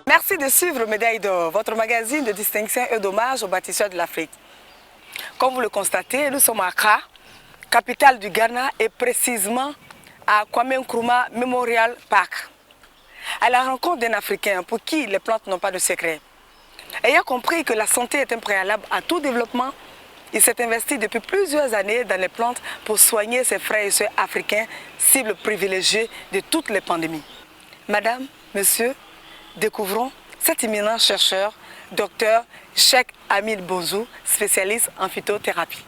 Merci de suivre Médaille d'Or, votre magazine de distinction et d'hommage aux bâtisseurs de l'Afrique. Comme vous le constatez, nous sommes à Accra, capitale du Ghana, et précisément à Kwame Nkrumah Memorial Park, à la rencontre d'un Africain pour qui les plantes n'ont pas de secret. Ayant compris que la santé est un préalable à tout développement, il s'est investi depuis plusieurs années dans les plantes pour soigner ses frères et sœurs africains, cibles privilégiées de toutes les pandémies. Madame, monsieur, découvrons cet éminent chercheur, Dr Cheikh Amin Bonzou, spécialiste en phytothérapie.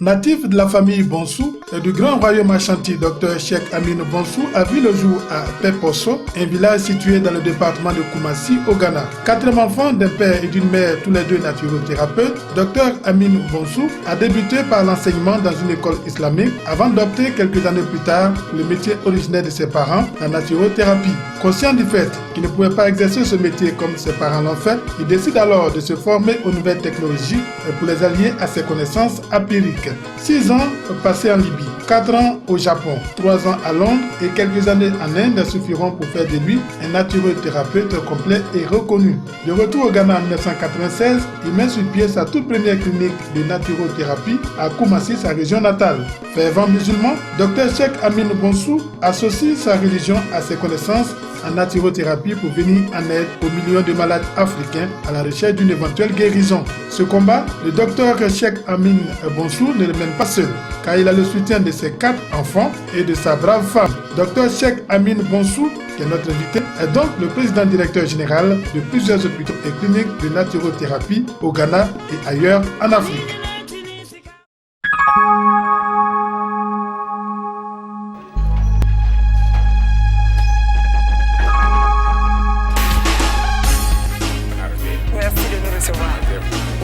Natif de la famille Bonsou et du grand royaume Ashanti, Dr Cheikh Amin Bonzou a vu le jour à Peposo, un village situé dans le département de Kumasi au Ghana. 4 enfants d'un père et d'une mère, tous les deux naturothérapeutes, Dr Amin Bonzou a débuté par l'enseignement dans une école islamique avant d'opter quelques années plus tard pour le métier originaire de ses parents, la naturothérapie. Conscient du fait qu'il ne pouvait pas exercer ce métier comme ses parents l'ont fait, il décide alors de se former aux nouvelles technologies pour les allier à ses connaissances empiriques. 6 ans passés en Libye, 4 ans au Japon, 3 ans à Londres et quelques années en Inde suffiront pour faire de lui un naturothérapeute complet et reconnu. De retour au Ghana en 1996, il met sur pied sa toute première clinique de naturothérapie à Kumasi, sa région natale. Fervent musulman, Dr Cheikh Amin Bonzou associe sa religion à ses connaissances en naturothérapie pour venir en aide aux millions de malades africains à la recherche d'une éventuelle guérison. Ce combat, le docteur Cheikh Amin Bonzou ne le mène pas seul, car il a le soutien de ses 4 enfants et de sa brave femme. Dr Cheikh Amin Bonzou, qui est notre invité, est donc le président directeur général de plusieurs hôpitaux et cliniques de naturothérapie au Ghana et ailleurs en Afrique.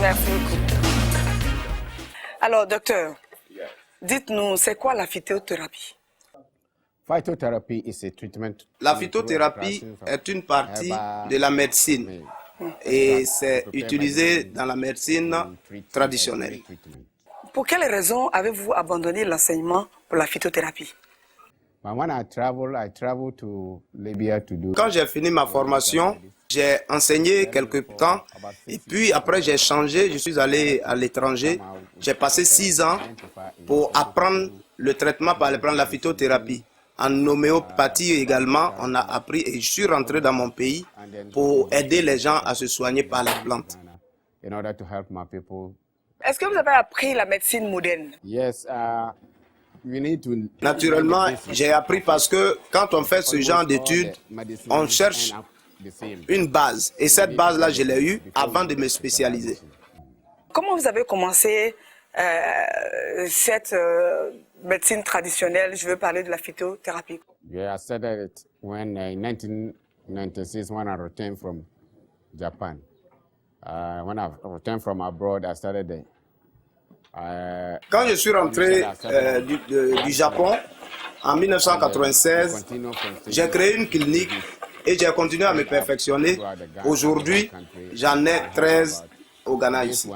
Merci beaucoup. Alors, docteur, dites-nous, c'est quoi la phytothérapie? La phytothérapie est une partie de la médecine et c'est utilisé dans la médecine traditionnelle. Pour quelles raisons avez-vous abandonné l'enseignement pour la phytothérapie? Quand j'ai fini ma formation, j'ai enseigné quelque temps et puis après j'ai changé, je suis allé à l'étranger. J'ai passé 6 ans pour apprendre le traitement par le plan de la phytothérapie. En homéopathie également, on a appris et je suis rentré dans mon pays pour aider les gens à se soigner par les plantes. Est-ce que vous avez appris la médecine moderne? Naturellement, j'ai appris parce que quand on fait ce genre d'études, on cherche une base. Et cette base-là, je l'ai eue avant de me spécialiser. Comment vous avez commencé cette médecine traditionnelle? Je veux parler de la phytothérapie. I started it when in 1996 when I returned from Japan. When I returned from abroad, I started it. Quand je suis rentré du Japon en 1996, j'ai créé une clinique et j'ai continué à me perfectionner. Aujourd'hui, j'en ai 13 au Ghana ici.